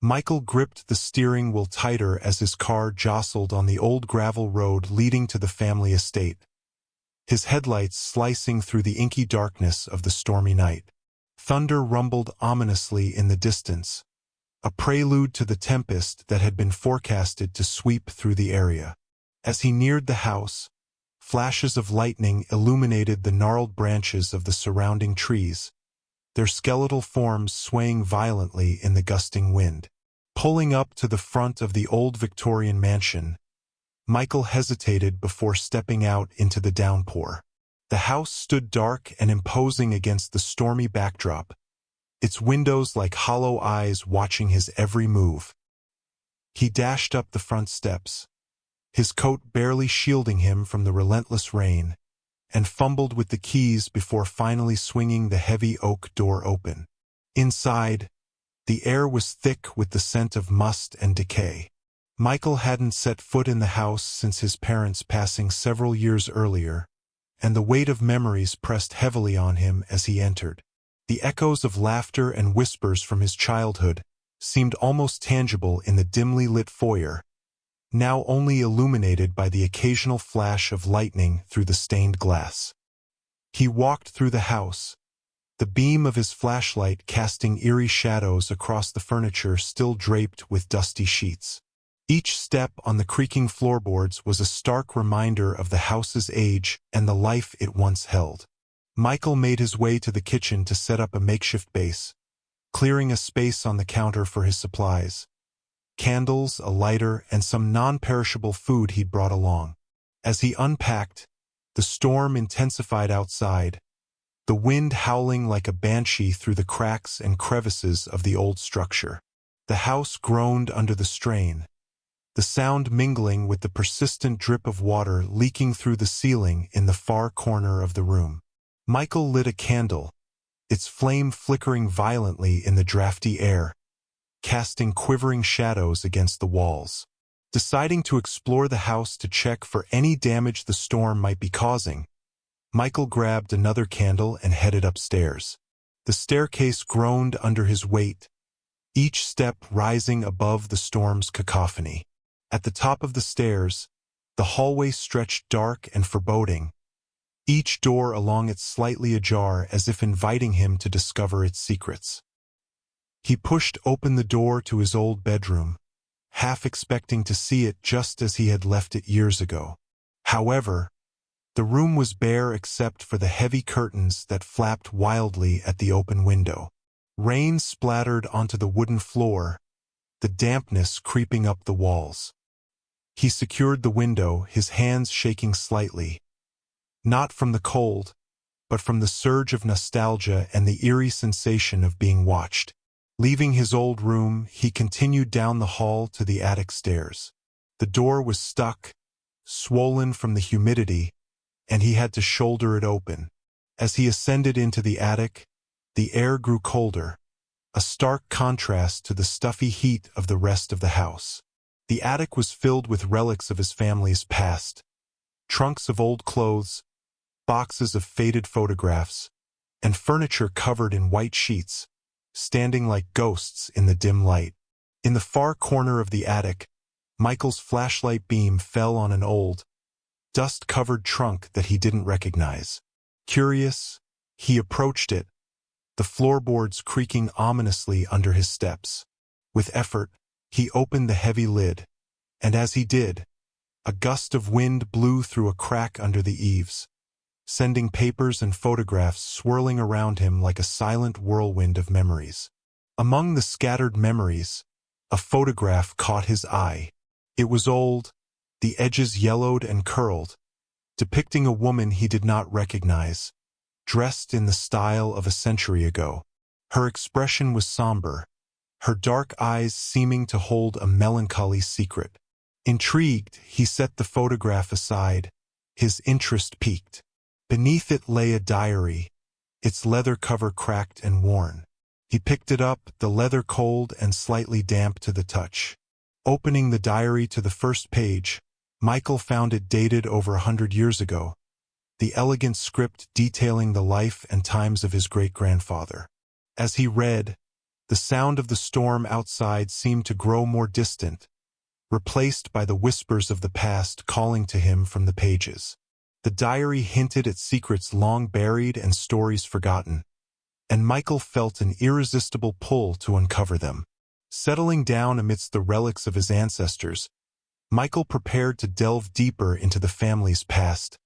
Michael gripped the steering wheel tighter as his car jostled on the old gravel road leading to the family estate, his headlights slicing through the inky darkness of the stormy night. Thunder rumbled ominously in the distance, a prelude to the tempest that had been forecasted to sweep through the area. As he neared the house, flashes of lightning illuminated the gnarled branches of the surrounding trees, their skeletal forms swaying violently in the gusting wind. Pulling up to the front of the old Victorian mansion, Michael hesitated before stepping out into the downpour. The house stood dark and imposing against the stormy backdrop, its windows like hollow eyes watching his every move. He dashed up the front steps, his coat barely shielding him from the relentless rain, and fumbled with the keys before finally swinging the heavy oak door open. Inside, the air was thick with the scent of must and decay. Michael hadn't set foot in the house since his parents' passing several years earlier, and the weight of memories pressed heavily on him as he entered. The echoes of laughter and whispers from his childhood seemed almost tangible in the dimly lit foyer, now only illuminated by the occasional flash of lightning through the stained glass. He walked through the house, the beam of his flashlight casting eerie shadows across the furniture still draped with dusty sheets. Each step on the creaking floorboards was a stark reminder of the house's age and the life it once held. Michael made his way to the kitchen to set up a makeshift base, clearing a space on the counter for his supplies. Candles, a lighter, and some non-perishable food he'd brought along. As he unpacked, the storm intensified outside, the wind howling like a banshee through the cracks and crevices of the old structure. The house groaned under the strain, the sound mingling with the persistent drip of water leaking through the ceiling in the far corner of the room. Michael lit a candle, its flame flickering violently in the drafty air, casting quivering shadows against the walls. Deciding to explore the house to check for any damage the storm might be causing, Michael grabbed another candle and headed upstairs. The staircase groaned under his weight, each step rising above the storm's cacophony. At the top of the stairs, the hallway stretched dark and foreboding, each door along it slightly ajar as if inviting him to discover its secrets. He pushed open the door to his old bedroom, half expecting to see it just as he had left it years ago. However, the room was bare except for the heavy curtains that flapped wildly at the open window. Rain splattered onto the wooden floor, the dampness creeping up the walls. He secured the window, his hands shaking slightly, not from the cold, but from the surge of nostalgia and the eerie sensation of being watched. Leaving his old room, he continued down the hall to the attic stairs. The door was stuck, swollen from the humidity, and he had to shoulder it open. As he ascended into the attic, the air grew colder, a stark contrast to the stuffy heat of the rest of the house. The attic was filled with relics of his family's past, trunks of old clothes, boxes of faded photographs, and furniture covered in white sheets, standing like ghosts in the dim light. In the far corner of the attic, Michael's flashlight beam fell on an old, dust-covered trunk that he didn't recognize. Curious, he approached it, the floorboards creaking ominously under his steps. With effort, he opened the heavy lid, and as he did, a gust of wind blew through a crack under the eaves, sending papers and photographs swirling around him like a silent whirlwind of memories. Among the scattered memories, a photograph caught his eye. It was old, the edges yellowed and curled, depicting a woman he did not recognize, dressed in the style of a century ago. Her expression was somber, her dark eyes seeming to hold a melancholy secret. Intrigued, he set the photograph aside, his interest piqued. Beneath it lay a diary, its leather cover cracked and worn. He picked it up, the leather cold and slightly damp to the touch. Opening the diary to the first page, Michael found it dated over 100 years ago, the elegant script detailing the life and times of his great-grandfather. As he read, The sound of the storm outside seemed to grow more distant, replaced by the whispers of the past calling to him from the pages. The diary hinted at secrets long buried and stories forgotten, and Michael felt an irresistible pull to uncover them. Settling down amidst the relics of his ancestors, Michael prepared to delve deeper into the family's past,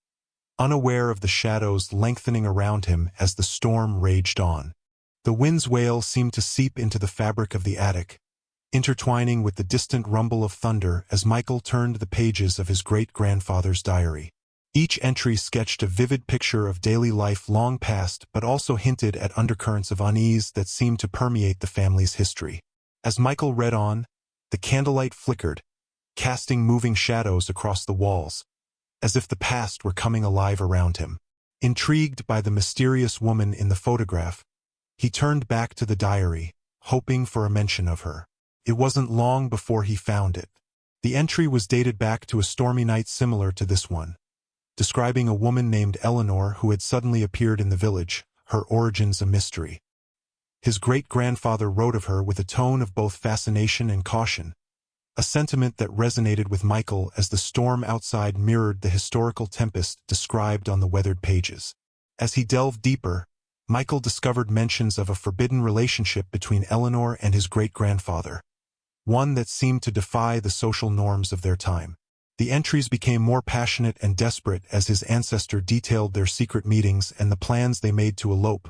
unaware of the shadows lengthening around him as the storm raged on. The wind's wail seemed to seep into the fabric of the attic, intertwining with the distant rumble of thunder as Michael turned the pages of his great-grandfather's diary. Each entry sketched a vivid picture of daily life long past but also hinted at undercurrents of unease that seemed to permeate the family's history. As Michael read on, the candlelight flickered, casting moving shadows across the walls, as if the past were coming alive around him. Intrigued by the mysterious woman in the photograph, he turned back to the diary, hoping for a mention of her. It wasn't long before he found it. The entry was dated back to a stormy night similar to this one, describing a woman named Eleanor who had suddenly appeared in the village, her origins a mystery. His great-grandfather wrote of her with a tone of both fascination and caution, a sentiment that resonated with Michael as the storm outside mirrored the historical tempest described on the weathered pages. As he delved deeper, Michael discovered mentions of a forbidden relationship between Eleanor and his great-grandfather, one that seemed to defy the social norms of their time. The entries became more passionate and desperate as his ancestor detailed their secret meetings and the plans they made to elope,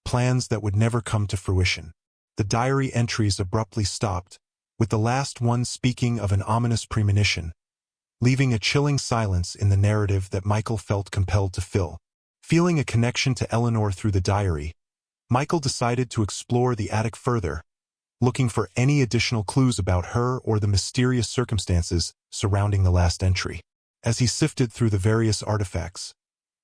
plans that would never come to fruition. The diary entries abruptly stopped, with the last one speaking of an ominous premonition, leaving a chilling silence in the narrative that Michael felt compelled to fill. Feeling a connection to Eleanor through the diary, Michael decided to explore the attic further, looking for any additional clues about her or the mysterious circumstances surrounding the last entry. As he sifted through the various artifacts,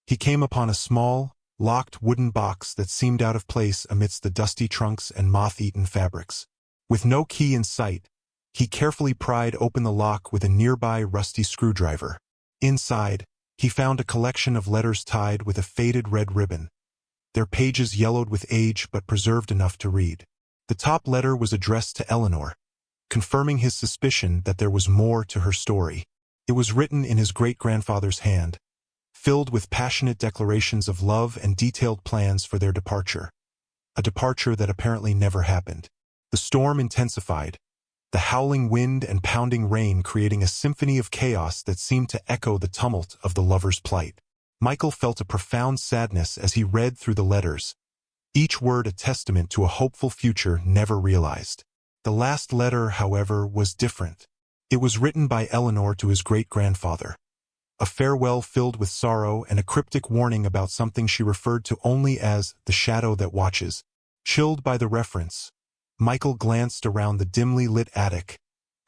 he came upon a small, locked wooden box that seemed out of place amidst the dusty trunks and moth-eaten fabrics. With no key in sight, he carefully pried open the lock with a nearby rusty screwdriver. Inside, he found a collection of letters tied with a faded red ribbon, their pages yellowed with age but preserved enough to read. The top letter was addressed to Eleanor, confirming his suspicion that there was more to her story. It was written in his great-grandfather's hand, filled with passionate declarations of love and detailed plans for their departure, a departure that apparently never happened. The storm intensified, the howling wind and pounding rain creating a symphony of chaos that seemed to echo the tumult of the lover's plight. Michael felt a profound sadness as he read through the letters, each word a testament to a hopeful future never realized. The last letter, however, was different. It was written by Eleanor to his great-grandfather, a farewell filled with sorrow and a cryptic warning about something she referred to only as the shadow that watches. Chilled by the reference, Michael glanced around the dimly lit attic,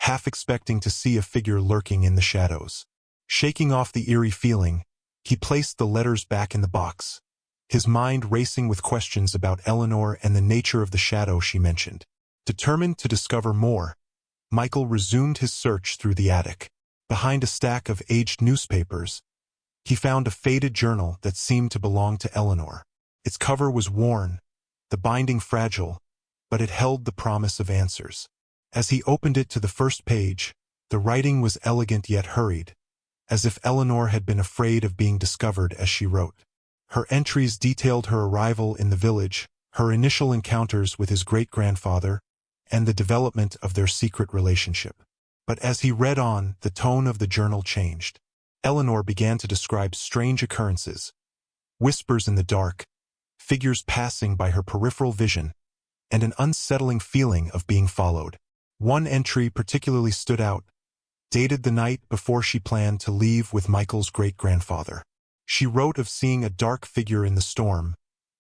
half expecting to see a figure lurking in the shadows. Shaking off the eerie feeling, he placed the letters back in the box, his mind racing with questions about Eleanor and the nature of the shadow she mentioned. Determined to discover more, Michael resumed his search through the attic. Behind a stack of aged newspapers, he found a faded journal that seemed to belong to Eleanor. Its cover was worn, the binding fragile, but it held the promise of answers. As he opened it to the first page, the writing was elegant yet hurried, as if Eleanor had been afraid of being discovered as she wrote. Her entries detailed her arrival in the village, her initial encounters with his great-grandfather, and the development of their secret relationship. But as he read on, the tone of the journal changed. Eleanor began to describe strange occurrences, whispers in the dark, figures passing by her peripheral vision, and an unsettling feeling of being followed. One entry particularly stood out, dated the night before she planned to leave with Michael's great-grandfather. She wrote of seeing a dark figure in the storm,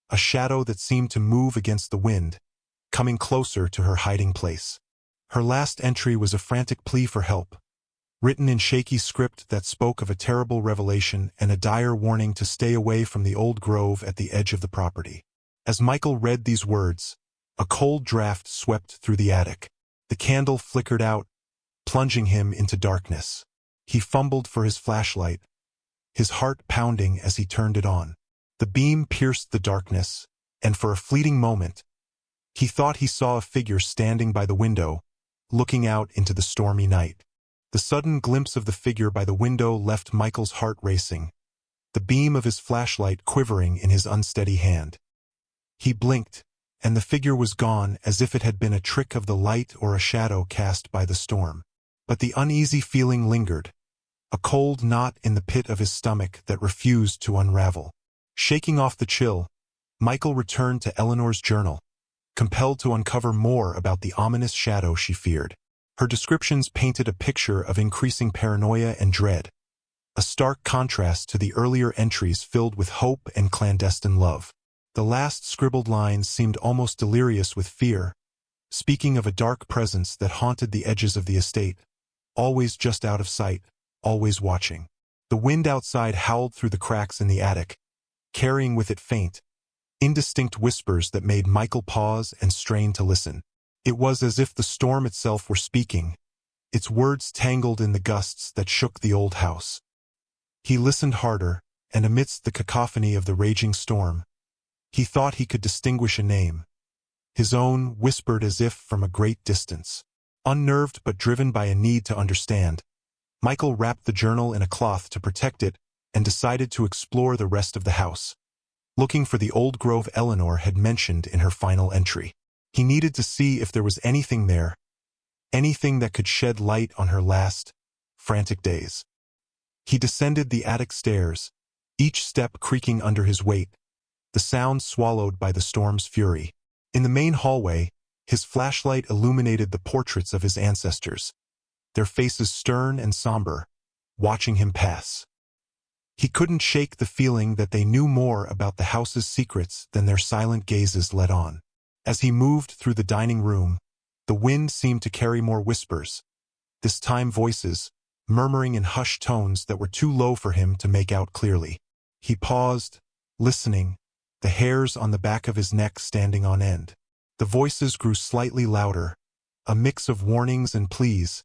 a shadow that seemed to move against the wind, coming closer to her hiding place. Her last entry was a frantic plea for help, written in shaky script that spoke of a terrible revelation and a dire warning to stay away from the old grove at the edge of the property. As Michael read these words, a cold draft swept through the attic. The candle flickered out, plunging him into darkness. He fumbled for his flashlight, his heart pounding as he turned it on. The beam pierced the darkness, and for a fleeting moment, He thought he saw a figure standing by the window, looking out into the stormy night. The sudden glimpse of the figure by the window left Michael's heart racing, the beam of his flashlight quivering in his unsteady hand. He blinked, and the figure was gone as if it had been a trick of the light or a shadow cast by the storm. But the uneasy feeling lingered, a cold knot in the pit of his stomach that refused to unravel. Shaking off the chill, Michael returned to Eleanor's journal, compelled to uncover more about the ominous shadow she feared. Her descriptions painted a picture of increasing paranoia and dread, a stark contrast to the earlier entries filled with hope and clandestine love. The last scribbled lines seemed almost delirious with fear, speaking of a dark presence that haunted the edges of the estate, always just out of sight, always watching. The wind outside howled through the cracks in the attic, carrying with it faint, indistinct whispers that made Michael pause and strain to listen. It was as if the storm itself were speaking, its words tangled in the gusts that shook the old house. He listened harder, and amidst the cacophony of the raging storm, he thought he could distinguish a name, his own, whispered as if from a great distance. Unnerved but driven by a need to understand, Michael wrapped the journal in a cloth to protect it and decided to explore the rest of the house, looking for the old grove Eleanor had mentioned in her final entry. He needed to see if there was anything there, anything that could shed light on her last, frantic days. He descended the attic stairs, each step creaking under his weight, the sound swallowed by the storm's fury. In the main hallway, his flashlight illuminated the portraits of his ancestors, their faces stern and somber, watching him pass. He couldn't shake the feeling that they knew more about the house's secrets than their silent gazes let on. As he moved through the dining room, the wind seemed to carry more whispers, this time voices, murmuring in hushed tones that were too low for him to make out clearly. He paused, listening, the hairs on the back of his neck standing on end. The voices grew slightly louder, a mix of warnings and pleas,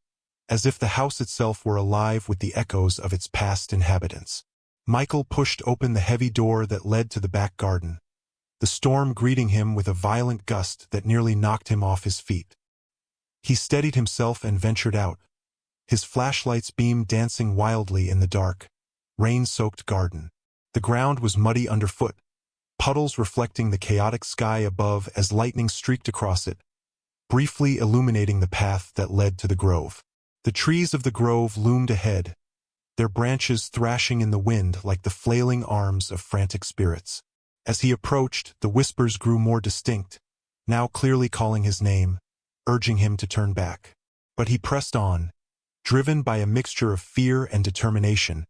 as if the house itself were alive with the echoes of its past inhabitants. Michael pushed open the heavy door that led to the back garden, the storm greeting him with a violent gust that nearly knocked him off his feet. He steadied himself and ventured out, his flashlight's beam dancing wildly in the dark, rain-soaked garden. The ground was muddy underfoot, puddles reflecting the chaotic sky above as lightning streaked across it, briefly illuminating the path that led to the grove. The trees of the grove loomed ahead, their branches thrashing in the wind like the flailing arms of frantic spirits. As he approached, the whispers grew more distinct, now clearly calling his name, urging him to turn back. But he pressed on, driven by a mixture of fear and determination,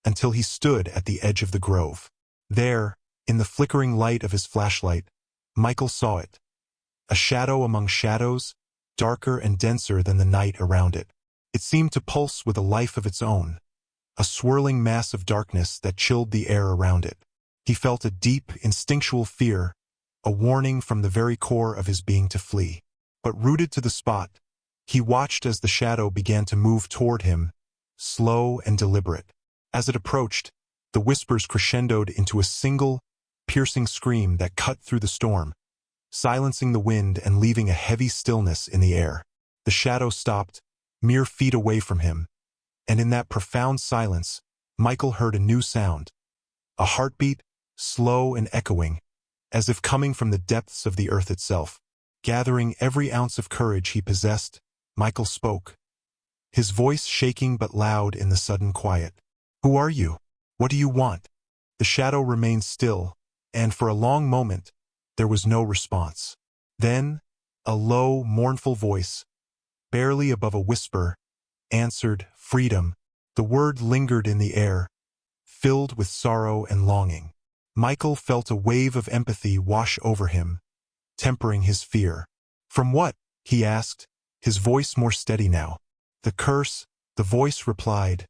until he stood at the edge of the grove. There, in the flickering light of his flashlight, Michael saw it, a shadow among shadows, darker and denser than the night around it. It seemed to pulse with a life of its own, a swirling mass of darkness that chilled the air around it. He felt a deep, instinctual fear, a warning from the very core of his being to flee. But rooted to the spot, he watched as the shadow began to move toward him, slow and deliberate. As it approached, the whispers crescendoed into a single, piercing scream that cut through the storm, silencing the wind and leaving a heavy stillness in the air. The shadow stopped, mere feet away from him, and in that profound silence, Michael heard a new sound, a heartbeat, slow and echoing, as if coming from the depths of the earth itself. Gathering every ounce of courage he possessed, Michael spoke, his voice shaking but loud in the sudden quiet. "Who are you? What do you want?" The shadow remained still, and for a long moment, there was no response. Then, a low, mournful voice, barely above a whisper, answered, "Freedom." The word lingered in the air, filled with sorrow and longing. Michael felt a wave of empathy wash over him, tempering his fear. "From what?" he asked, his voice more steady now. "The curse," the voice replied,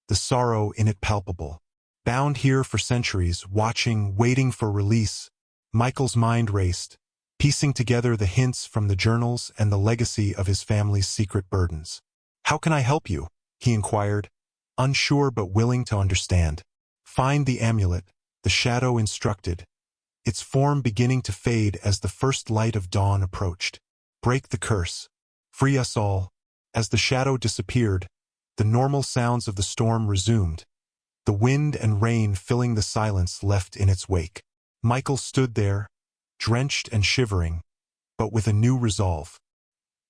the sorrow in it palpable. Bound here for centuries, watching, waiting for release, Michael's mind raced, piecing together the hints from the journals and the legacy of his family's secret burdens. "How can I help you?" he inquired, unsure but willing to understand. "Find the amulet," the shadow instructed, its form beginning to fade as the first light of dawn approached. Break the curse. Free us all. As the shadow disappeared, the normal sounds of the storm resumed, the wind and rain filling the silence left in its wake. Michael stood there, drenched and shivering, but with a new resolve.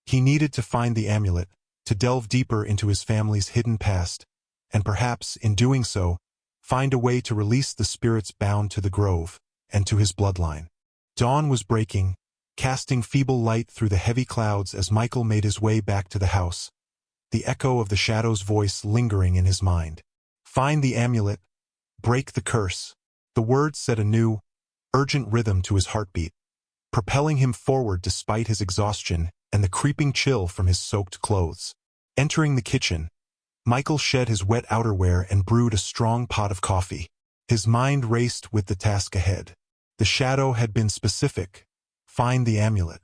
He needed to find the amulet, to delve deeper into his family's hidden past, and perhaps, in doing so, find a way to release the spirits bound to the grove and to his bloodline. Dawn was breaking, casting feeble light through the heavy clouds as Michael made his way back to the house, the echo of the shadow's voice lingering in his mind. Find the amulet, break the curse. The words set a new, urgent rhythm to his heartbeat, propelling him forward despite his exhaustion and the creeping chill from his soaked clothes. Entering the kitchen, Michael shed his wet outerwear and brewed a strong pot of coffee. His mind raced with the task ahead. The shadow had been specific: find the amulet.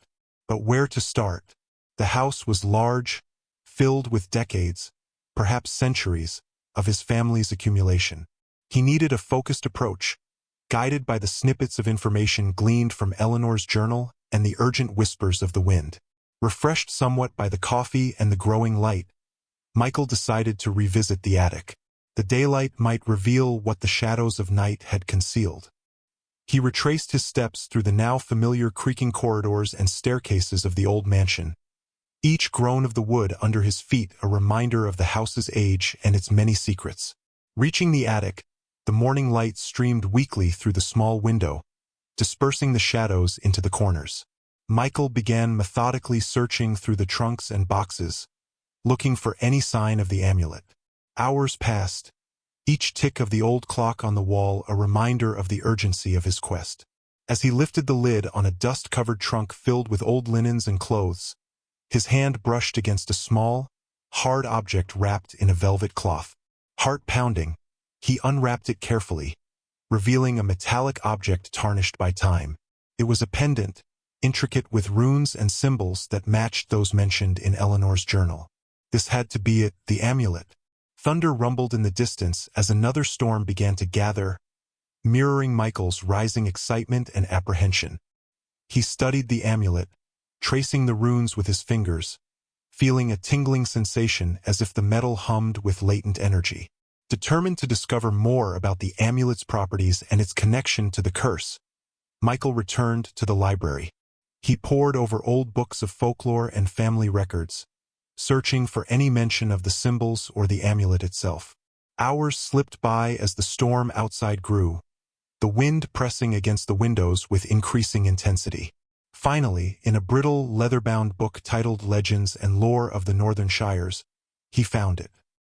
But where to start? The house was large, filled with decades, perhaps centuries, of his family's accumulation. He needed a focused approach, guided by the snippets of information gleaned from Eleanor's journal and the urgent whispers of the wind. Refreshed somewhat by the coffee and the growing light, Michael decided to revisit the attic. The daylight might reveal what the shadows of night had concealed. He retraced his steps through the now familiar creaking corridors and staircases of the old mansion, each groan of the wood under his feet a reminder of the house's age and its many secrets. Reaching the attic, the morning light streamed weakly through the small window, dispersing the shadows into the corners. Michael began methodically searching through the trunks and boxes, looking for any sign of the amulet. Hours passed, each tick of the old clock on the wall a reminder of the urgency of his quest. As he lifted the lid on a dust-covered trunk filled with old linens and clothes, his hand brushed against a small, hard object wrapped in a velvet cloth. Heart pounding, he unwrapped it carefully, revealing a metallic object tarnished by time. It was a pendant, intricate with runes and symbols that matched those mentioned in Eleanor's journal. This had to be it, the amulet. Thunder rumbled in the distance as another storm began to gather, mirroring Michael's rising excitement and apprehension. He studied the amulet, tracing the runes with his fingers, feeling a tingling sensation as if the metal hummed with latent energy. Determined to discover more about the amulet's properties and its connection to the curse, Michael returned to the library. He pored over old books of folklore and family records, searching for any mention of the symbols or the amulet itself. Hours slipped by as the storm outside grew, the wind pressing against the windows with increasing intensity. Finally, in a brittle, leather-bound book titled Legends and Lore of the Northern Shires, he found it.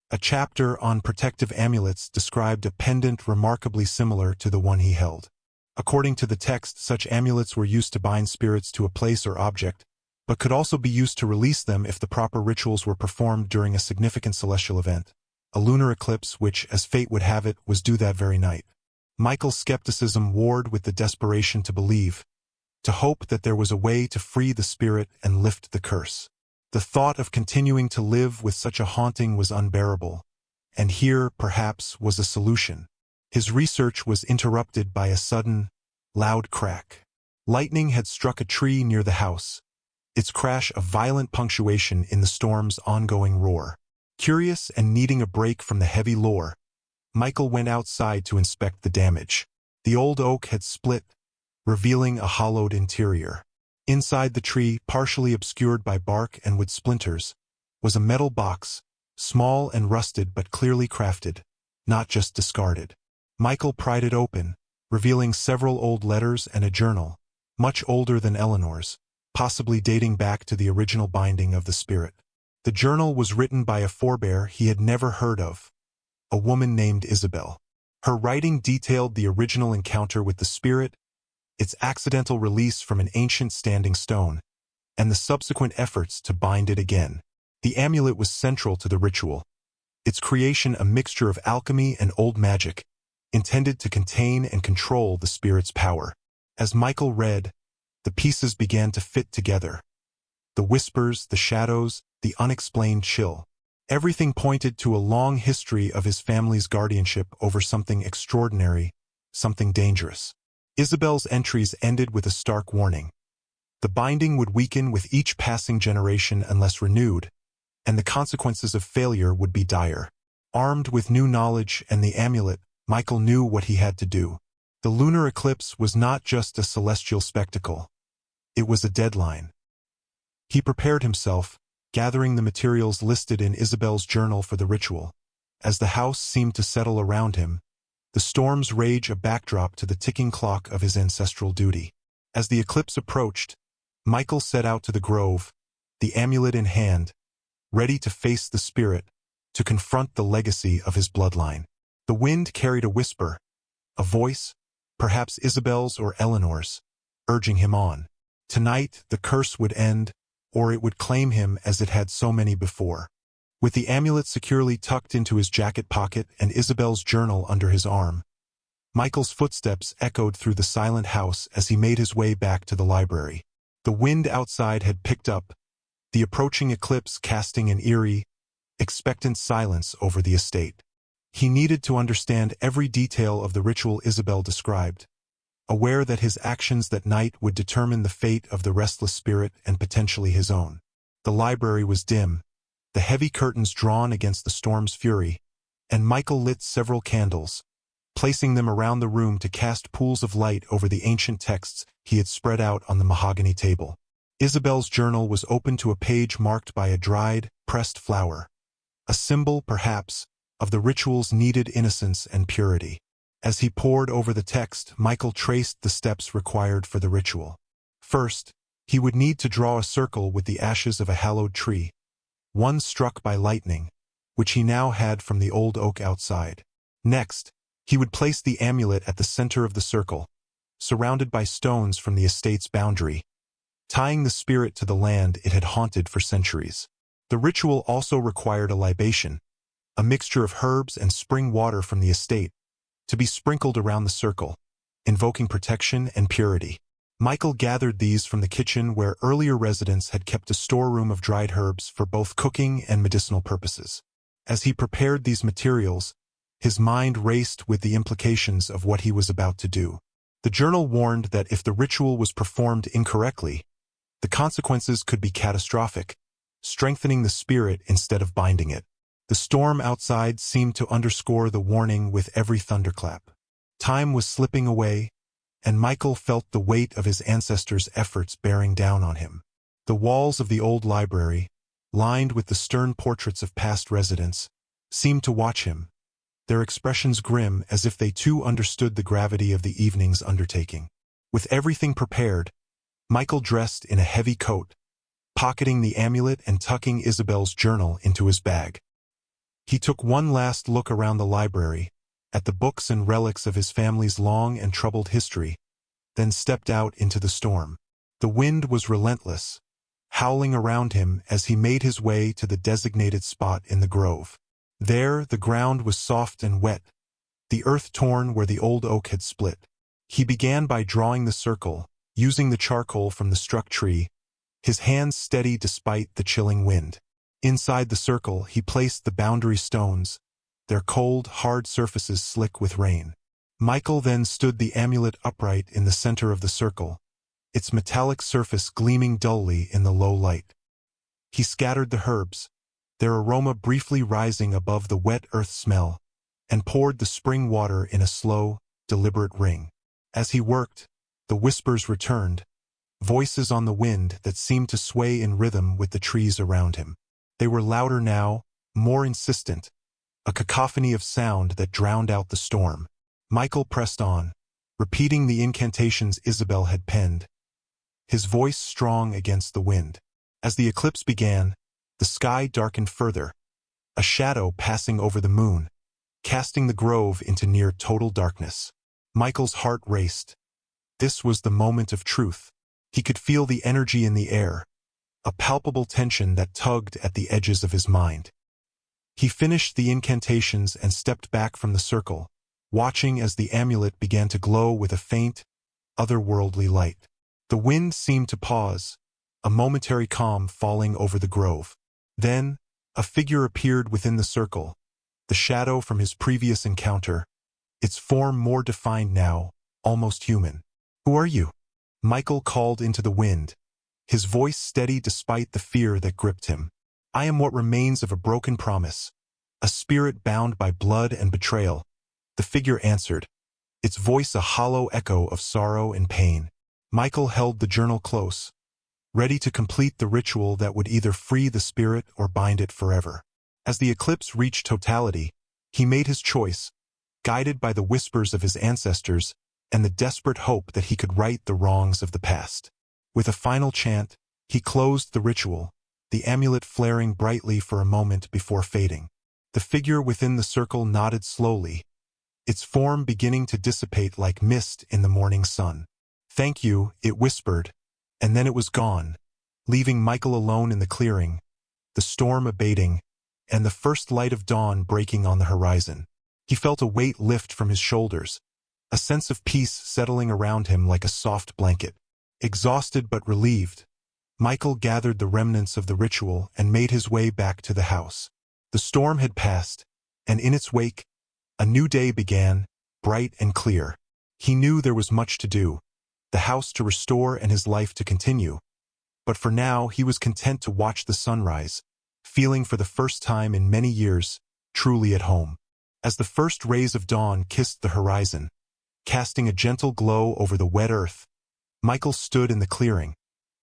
A chapter on protective amulets described a pendant remarkably similar to the one he held. According to the text, such amulets were used to bind spirits to a place or object, but could also be used to release them if the proper rituals were performed during a significant celestial event, a lunar eclipse which, as fate would have it, was due that very night. Michael's skepticism warred with the desperation to believe, to hope that there was a way to free the spirit and lift the curse. The thought of continuing to live with such a haunting was unbearable, and here, perhaps, was a solution. His research was interrupted by a sudden, loud crack. Lightning had struck a tree near the house, its crash a violent punctuation in the storm's ongoing roar. Curious and needing a break from the heavy lore, Michael went outside to inspect the damage. The old oak had split, revealing a hollowed interior. Inside the tree, partially obscured by bark and wood splinters, was a metal box, small and rusted but clearly crafted, not just discarded. Michael pried it open, revealing several old letters and a journal, much older than Eleanor's, possibly dating back to the original binding of the spirit. The journal was written by a forebear he had never heard of, a woman named Isabel. Her writing detailed the original encounter with the spirit, its accidental release from an ancient standing stone, and the subsequent efforts to bind it again. The amulet was central to the ritual, its creation a mixture of alchemy and old magic, intended to contain and control the spirit's power. As Michael read, the pieces began to fit together. The whispers, the shadows, the unexplained chill. Everything pointed to a long history of his family's guardianship over something extraordinary, something dangerous. Isabel's entries ended with a stark warning. The binding would weaken with each passing generation unless renewed, and the consequences of failure would be dire. Armed with new knowledge and the amulet, Michael knew what he had to do. The lunar eclipse was not just a celestial spectacle. It was a deadline. He prepared himself, gathering the materials listed in Isabel's journal for the ritual. As the house seemed to settle around him, the storm's rage a backdrop to the ticking clock of his ancestral duty. As the eclipse approached, Michael set out to the grove, the amulet in hand, ready to face the spirit, to confront the legacy of his bloodline. The wind carried a whisper, a voice, perhaps Isabel's or Eleanor's, urging him on. Tonight, the curse would end, or it would claim him as it had so many before. With the amulet securely tucked into his jacket pocket and Isabel's journal under his arm, Michael's footsteps echoed through the silent house as he made his way back to the library. The wind outside had picked up, the approaching eclipse casting an eerie, expectant silence over the estate. He needed to understand every detail of the ritual Isabel described, aware that his actions that night would determine the fate of the restless spirit and potentially his own. The library was dim, the heavy curtains drawn against the storm's fury, and Michael lit several candles, placing them around the room to cast pools of light over the ancient texts he had spread out on the mahogany table. Isabel's journal was open to a page marked by a dried, pressed flower, a symbol, perhaps, of the ritual's needed innocence and purity. As he pored over the text, Michael traced the steps required for the ritual. First, he would need to draw a circle with the ashes of a hallowed tree, one struck by lightning, which he now had from the old oak outside. Next, he would place the amulet at the center of the circle, surrounded by stones from the estate's boundary, tying the spirit to the land it had haunted for centuries. The ritual also required a libation, a mixture of herbs and spring water from the estate, to be sprinkled around the circle, invoking protection and purity. Michael gathered these from the kitchen where earlier residents had kept a storeroom of dried herbs for both cooking and medicinal purposes. As he prepared these materials, his mind raced with the implications of what he was about to do. The journal warned that if the ritual was performed incorrectly, the consequences could be catastrophic, strengthening the spirit instead of binding it. The storm outside seemed to underscore the warning with every thunderclap. Time was slipping away, and Michael felt the weight of his ancestors' efforts bearing down on him. The walls of the old library, lined with the stern portraits of past residents, seemed to watch him, their expressions grim as if they too understood the gravity of the evening's undertaking. With everything prepared, Michael dressed in a heavy coat, pocketing the amulet and tucking Isabel's journal into his bag. He took one last look around the library, at the books and relics of his family's long and troubled history, then stepped out into the storm. The wind was relentless, howling around him as he made his way to the designated spot in the grove. There, the ground was soft and wet, the earth torn where the old oak had split. He began by drawing the circle, using the charcoal from the struck tree, his hands steady despite the chilling wind. Inside the circle, he placed the boundary stones, their cold, hard surfaces slick with rain. Michael then stood the amulet upright in the center of the circle, its metallic surface gleaming dully in the low light. He scattered the herbs, their aroma briefly rising above the wet earth smell, and poured the spring water in a slow, deliberate ring. As he worked, the whispers returned, voices on the wind that seemed to sway in rhythm with the trees around him. They were louder now, more insistent, a cacophony of sound that drowned out the storm. Michael pressed on, repeating the incantations Isabel had penned, his voice strong against the wind. As the eclipse began, the sky darkened further, a shadow passing over the moon, casting the grove into near total darkness. Michael's heart raced. This was the moment of truth. He could feel the energy in the air, a palpable tension that tugged at the edges of his mind. He finished the incantations and stepped back from the circle, watching as the amulet began to glow with a faint, otherworldly light. The wind seemed to pause, a momentary calm falling over the grove. Then, a figure appeared within the circle, the shadow from his previous encounter, its form more defined now, almost human. "Who are you?" Michael called into the wind, his voice steady despite the fear that gripped him. "I am what remains of a broken promise, a spirit bound by blood and betrayal." The figure answered, its voice a hollow echo of sorrow and pain. Michael held the journal close, ready to complete the ritual that would either free the spirit or bind it forever. As the eclipse reached totality, he made his choice, guided by the whispers of his ancestors and the desperate hope that he could right the wrongs of the past. With a final chant, he closed the ritual, the amulet flaring brightly for a moment before fading. The figure within the circle nodded slowly, its form beginning to dissipate like mist in the morning sun. "Thank you," it whispered, and then it was gone, leaving Michael alone in the clearing, the storm abating, and the first light of dawn breaking on the horizon. He felt a weight lift from his shoulders, a sense of peace settling around him like a soft blanket. Exhausted but relieved, Michael gathered the remnants of the ritual and made his way back to the house. The storm had passed, and in its wake, a new day began, bright and clear. He knew there was much to do, the house to restore and his life to continue. But for now, he was content to watch the sunrise, feeling for the first time in many years, truly at home. As the first rays of dawn kissed the horizon, casting a gentle glow over the wet earth, Michael stood in the clearing,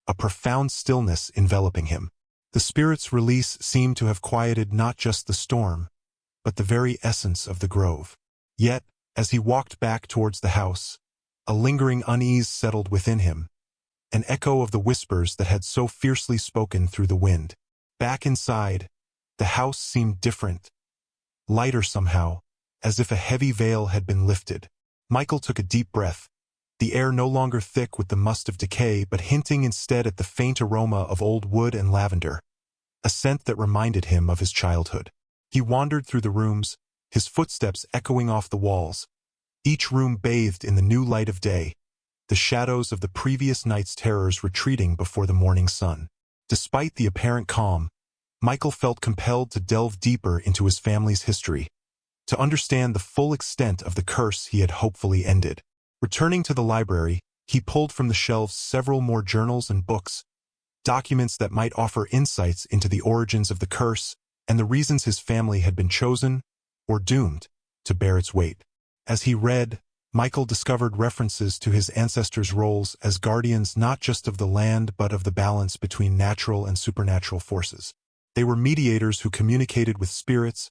a profound stillness enveloping him. The spirit's release seemed to have quieted not just the storm, but the very essence of the grove. Yet, as he walked back towards the house, a lingering unease settled within him, an echo of the whispers that had so fiercely spoken through the wind. Back inside, the house seemed different, lighter somehow, as if a heavy veil had been lifted. Michael took a deep breath, the air no longer thick with the must of decay but hinting instead at the faint aroma of old wood and lavender, a scent that reminded him of his childhood. He wandered through the rooms, his footsteps echoing off the walls, each room bathed in the new light of day, the shadows of the previous night's terrors retreating before the morning sun. Despite the apparent calm, Michael felt compelled to delve deeper into his family's history, to understand the full extent of the curse he had hopefully ended. Returning to the library, he pulled from the shelves several more journals and books, documents that might offer insights into the origins of the curse and the reasons his family had been chosen, or doomed, to bear its weight. As he read, Michael discovered references to his ancestors' roles as guardians not just of the land but of the balance between natural and supernatural forces. They were mediators who communicated with spirits,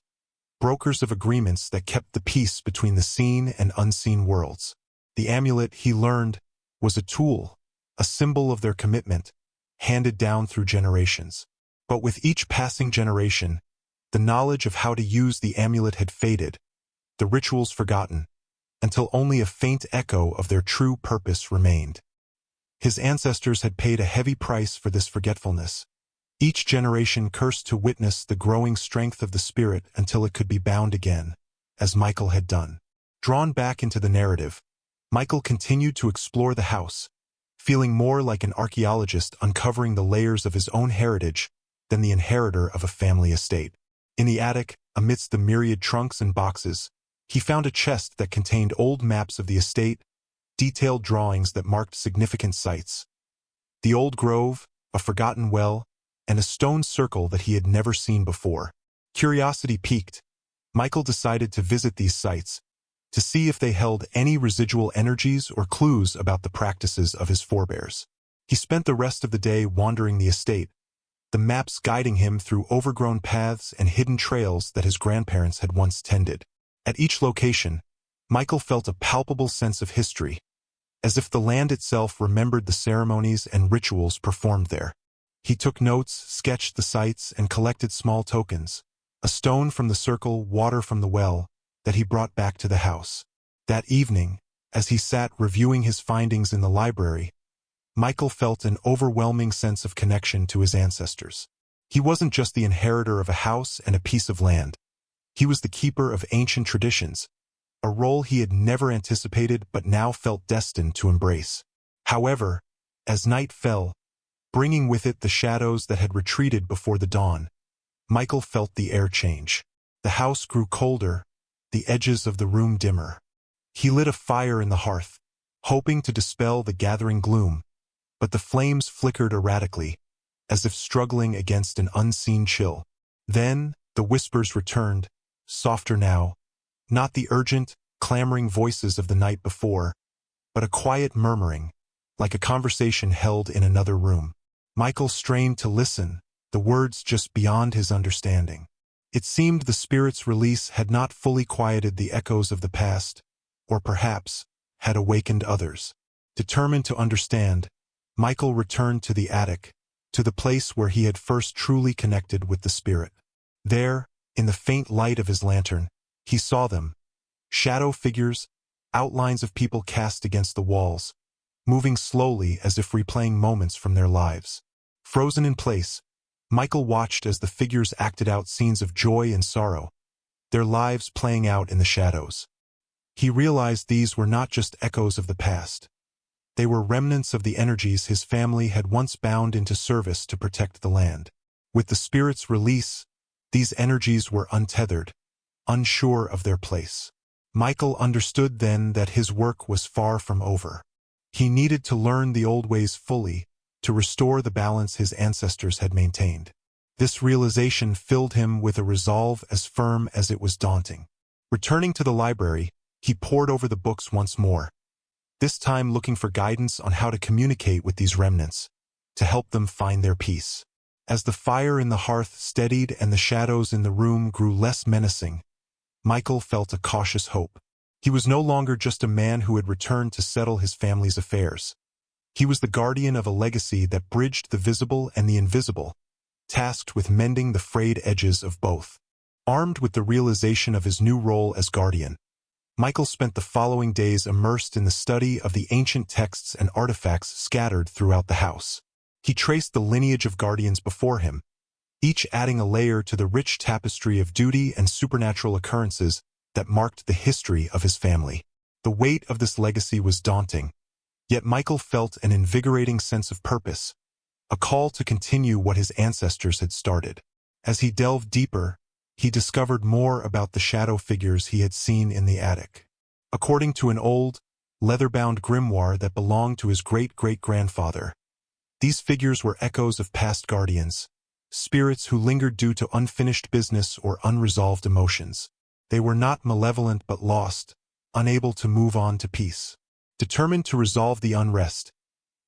brokers of agreements that kept the peace between the seen and unseen worlds. The amulet, he learned, was a tool, a symbol of their commitment, handed down through generations. But with each passing generation, the knowledge of how to use the amulet had faded, the rituals forgotten, until only a faint echo of their true purpose remained. His ancestors had paid a heavy price for this forgetfulness, each generation cursed to witness the growing strength of the spirit until it could be bound again, as Michael had done. Drawn back into the narrative, Michael continued to explore the house, feeling more like an archaeologist uncovering the layers of his own heritage than the inheritor of a family estate. In the attic, amidst the myriad trunks and boxes, he found a chest that contained old maps of the estate, detailed drawings that marked significant sites. The old grove, a forgotten well, and a stone circle that he had never seen before. Curiosity piqued, Michael decided to visit these sites, to see if they held any residual energies or clues about the practices of his forebears. He spent the rest of the day wandering the estate, the maps guiding him through overgrown paths and hidden trails that his grandparents had once tended. At each location, Michael felt a palpable sense of history, as if the land itself remembered the ceremonies and rituals performed there. He took notes, sketched the sites, and collected small tokens, a stone from the circle, water from the well, that he brought back to the house. That evening, as he sat reviewing his findings in the library, Michael felt an overwhelming sense of connection to his ancestors. He wasn't just the inheritor of a house and a piece of land. He was the keeper of ancient traditions, a role he had never anticipated but now felt destined to embrace. However, as night fell, bringing with it the shadows that had retreated before the dawn, Michael felt the air change. The house grew colder, the edges of the room dimmer. He lit a fire in the hearth, hoping to dispel the gathering gloom, but the flames flickered erratically, as if struggling against an unseen chill. Then, the whispers returned, softer now, not the urgent, clamoring voices of the night before, but a quiet murmuring, like a conversation held in another room. Michael strained to listen, the words just beyond his understanding. It seemed the spirit's release had not fully quieted the echoes of the past, or perhaps had awakened others. Determined to understand, Michael returned to the attic, to the place where he had first truly connected with the spirit. There, in the faint light of his lantern, he saw them, shadow figures, outlines of people cast against the walls, moving slowly as if replaying moments from their lives. Frozen in place, Michael watched as the figures acted out scenes of joy and sorrow, their lives playing out in the shadows. He realized these were not just echoes of the past. They were remnants of the energies his family had once bound into service to protect the land. With the spirit's release, these energies were untethered, unsure of their place. Michael understood then that his work was far from over. He needed to learn the old ways fully, to restore the balance his ancestors had maintained. This realization filled him with a resolve as firm as it was daunting. Returning to the library, he pored over the books once more, this time looking for guidance on how to communicate with these remnants, to help them find their peace. As the fire in the hearth steadied and the shadows in the room grew less menacing, Michael felt a cautious hope. He was no longer just a man who had returned to settle his family's affairs. He was the guardian of a legacy that bridged the visible and the invisible, tasked with mending the frayed edges of both. Armed with the realization of his new role as guardian, Michael spent the following days immersed in the study of the ancient texts and artifacts scattered throughout the house. He traced the lineage of guardians before him, each adding a layer to the rich tapestry of duty and supernatural occurrences that marked the history of his family. The weight of this legacy was daunting, yet Michael felt an invigorating sense of purpose, a call to continue what his ancestors had started. As he delved deeper, he discovered more about the shadow figures he had seen in the attic. According to an old, leather-bound grimoire that belonged to his great-great-grandfather, these figures were echoes of past guardians, spirits who lingered due to unfinished business or unresolved emotions. They were not malevolent but lost, unable to move on to peace. Determined to resolve the unrest,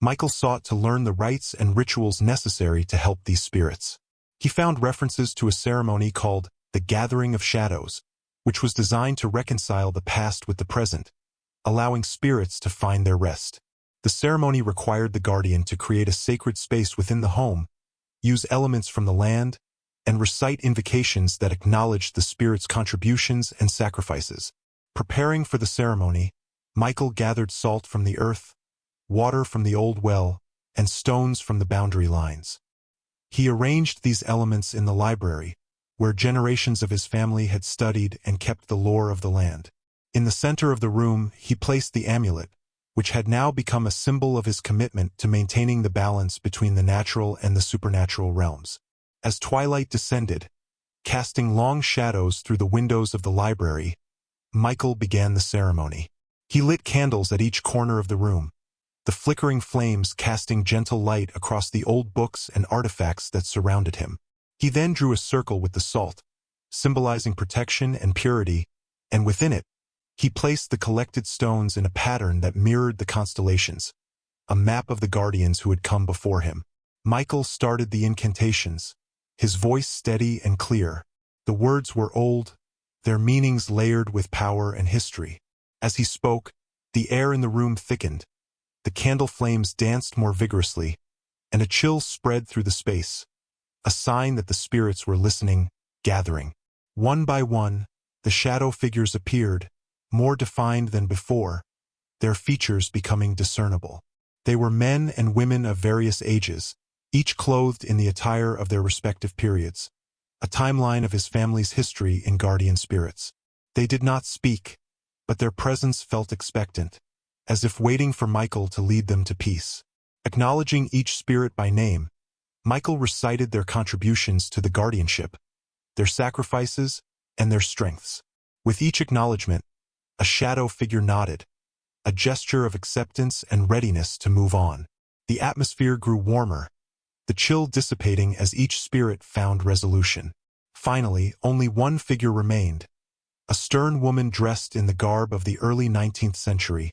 Michael sought to learn the rites and rituals necessary to help these spirits. He found references to a ceremony called the Gathering of Shadows, which was designed to reconcile the past with the present, allowing spirits to find their rest. The ceremony required the guardian to create a sacred space within the home, use elements from the land, and recite invocations that acknowledged the spirit's contributions and sacrifices. Preparing for the ceremony, Michael gathered salt from the earth, water from the old well, and stones from the boundary lines. He arranged these elements in the library, where generations of his family had studied and kept the lore of the land. In the center of the room, he placed the amulet, which had now become a symbol of his commitment to maintaining the balance between the natural and the supernatural realms. As twilight descended, casting long shadows through the windows of the library, Michael began the ceremony. He lit candles at each corner of the room, the flickering flames casting gentle light across the old books and artifacts that surrounded him. He then drew a circle with the salt, symbolizing protection and purity, and within it, he placed the collected stones in a pattern that mirrored the constellations, a map of the guardians who had come before him. Michael started the incantations, his voice steady and clear. The words were old, their meanings layered with power and history. As he spoke, the air in the room thickened, the candle flames danced more vigorously, and a chill spread through the space, a sign that the spirits were listening, gathering. One by one, the shadow figures appeared, more defined than before, their features becoming discernible. They were men and women of various ages, each clothed in the attire of their respective periods, a timeline of his family's history in guardian spirits. They did not speak, but their presence felt expectant, as if waiting for Michael to lead them to peace. Acknowledging each spirit by name, Michael recited their contributions to the guardianship, their sacrifices, and their strengths. With each acknowledgement, a shadow figure nodded, a gesture of acceptance and readiness to move on. The atmosphere grew warmer, the chill dissipating as each spirit found resolution. Finally, only one figure remained, a stern woman dressed in the garb of the early 19th century,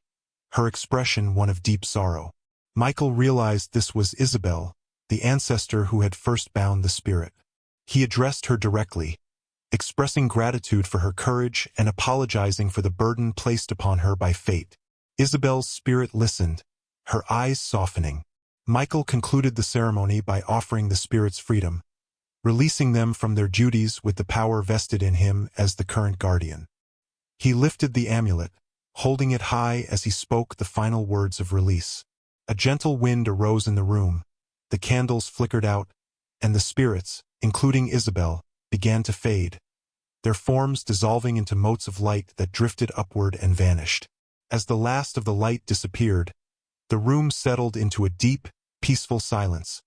her expression one of deep sorrow. Michael realized this was Isabel, the ancestor who had first bound the spirit. He addressed her directly, expressing gratitude for her courage and apologizing for the burden placed upon her by fate. Isabel's spirit listened, her eyes softening. Michael concluded the ceremony by offering the spirits freedom, releasing them from their duties with the power vested in him as the current guardian. He lifted the amulet, holding it high as he spoke the final words of release. A gentle wind arose in the room, the candles flickered out, and the spirits, including Isabel, began to fade, their forms dissolving into motes of light that drifted upward and vanished. As the last of the light disappeared, the room settled into a deep, peaceful silence,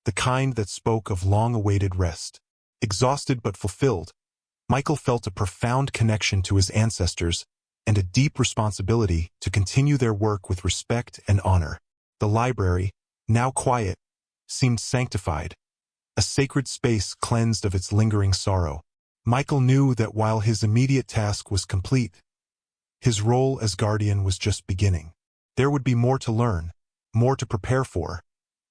the kind that spoke of long-awaited rest. Exhausted but fulfilled, Michael felt a profound connection to his ancestors and a deep responsibility to continue their work with respect and honor. The library, now quiet, seemed sanctified, a sacred space cleansed of its lingering sorrow. Michael knew that while his immediate task was complete, his role as guardian was just beginning. There would be more to learn, more to prepare for,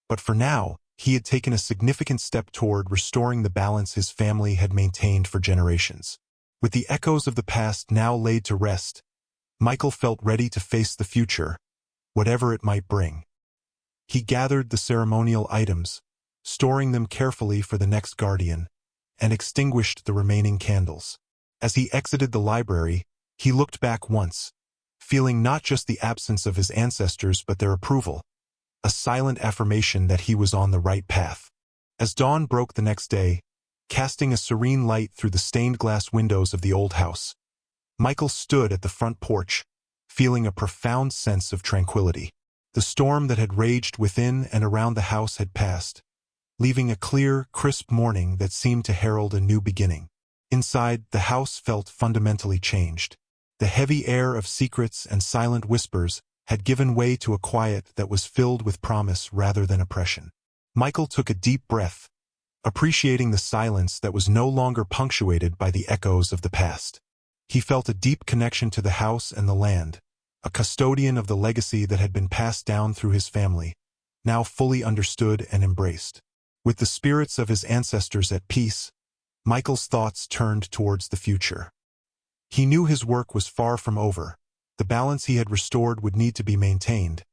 but for now, he had taken a significant step toward restoring the balance his family had maintained for generations. With the echoes of the past now laid to rest, Michael felt ready to face the future, whatever it might bring. He gathered the ceremonial items, storing them carefully for the next guardian, and extinguished the remaining candles. As he exited the library, he looked back once, feeling not just the absence of his ancestors but their approval, a silent affirmation that he was on the right path. As dawn broke the next day, casting a serene light through the stained glass windows of the old house, Michael stood at the front porch, feeling a profound sense of tranquility. The storm that had raged within and around the house had passed, leaving a clear, crisp morning that seemed to herald a new beginning. Inside, the house felt fundamentally changed. The heavy air of secrets and silent whispers had given way to a quiet that was filled with promise rather than oppression. Michael took a deep breath, appreciating the silence that was no longer punctuated by the echoes of the past. He felt a deep connection to the house and the land, a custodian of the legacy that had been passed down through his family, now fully understood and embraced. With the spirits of his ancestors at peace, Michael's thoughts turned towards the future. He knew his work was far from over, the balance he had restored would need to be maintained,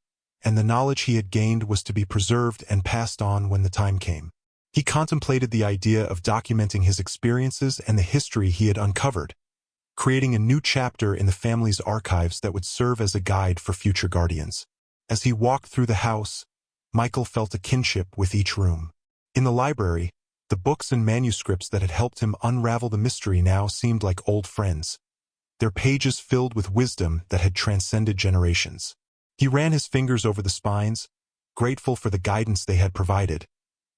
and the knowledge he had gained was to be preserved and passed on when the time came. He contemplated the idea of documenting his experiences and the history he had uncovered, creating a new chapter in the family's archives that would serve as a guide for future guardians. As he walked through the house, Michael felt a kinship with each room. In the library, the books and manuscripts that had helped him unravel the mystery now seemed like old friends, their pages filled with wisdom that had transcended generations. He ran his fingers over the spines, grateful for the guidance they had provided,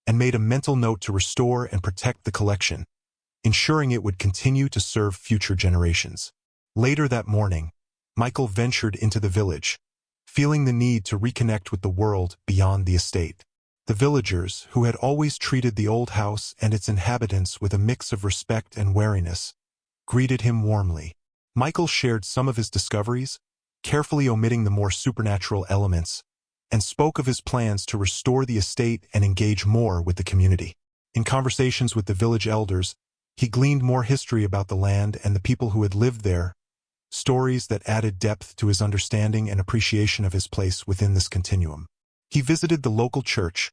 and made a mental note to restore and protect the collection, ensuring it would continue to serve future generations. Later that morning, Michael ventured into the village, feeling the need to reconnect with the world beyond the estate. The villagers, who had always treated the old house and its inhabitants with a mix of respect and wariness, greeted him warmly. Michael shared some of his discoveries, carefully omitting the more supernatural elements, and spoke of his plans to restore the estate and engage more with the community. In conversations with the village elders, he gleaned more history about the land and the people who had lived there, stories that added depth to his understanding and appreciation of his place within this continuum. He visited the local church,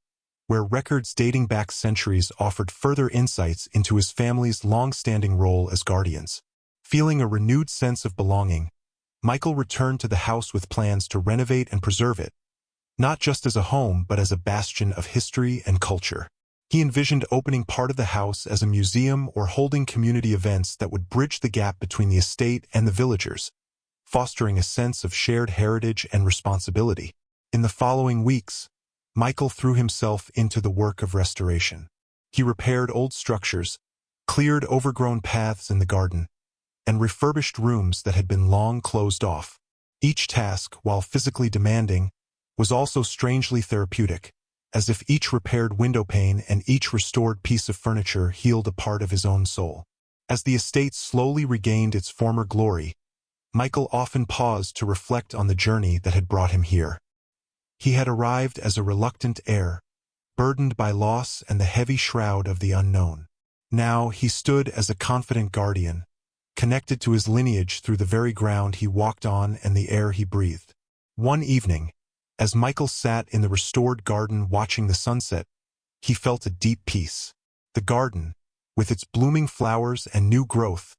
where records dating back centuries offered further insights into his family's long-standing role as guardians. Feeling a renewed sense of belonging, Michael returned to the house with plans to renovate and preserve it, not just as a home but as a bastion of history and culture. He envisioned opening part of the house as a museum or holding community events that would bridge the gap between the estate and the villagers, fostering a sense of shared heritage and responsibility. In the following weeks, Michael threw himself into the work of restoration. He repaired old structures, cleared overgrown paths in the garden, and refurbished rooms that had been long closed off. Each task, while physically demanding, was also strangely therapeutic, as if each repaired windowpane and each restored piece of furniture healed a part of his own soul. As the estate slowly regained its former glory, Michael often paused to reflect on the journey that had brought him here. He had arrived as a reluctant heir, burdened by loss and the heavy shroud of the unknown. Now he stood as a confident guardian, connected to his lineage through the very ground he walked on and the air he breathed. One evening, as Michael sat in the restored garden watching the sunset, he felt a deep peace. The garden, with its blooming flowers and new growth,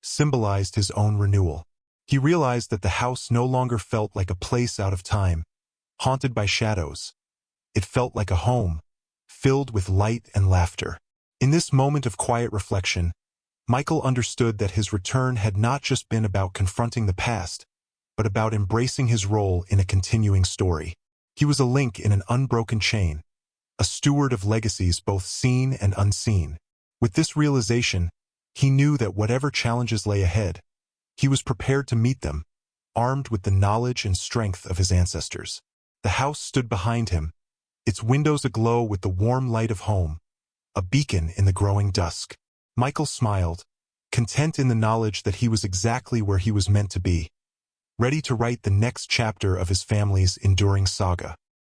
symbolized his own renewal. He realized that the house no longer felt like a place out of time, haunted by shadows. It felt like a home, filled with light and laughter. In this moment of quiet reflection, Michael understood that his return had not just been about confronting the past, but about embracing his role in a continuing story. He was a link in an unbroken chain, a steward of legacies both seen and unseen. With this realization, he knew that whatever challenges lay ahead, he was prepared to meet them, armed with the knowledge and strength of his ancestors. The house stood behind him, its windows aglow with the warm light of home, a beacon in the growing dusk. Michael smiled, content in the knowledge that he was exactly where he was meant to be, ready to write the next chapter of his family's enduring saga.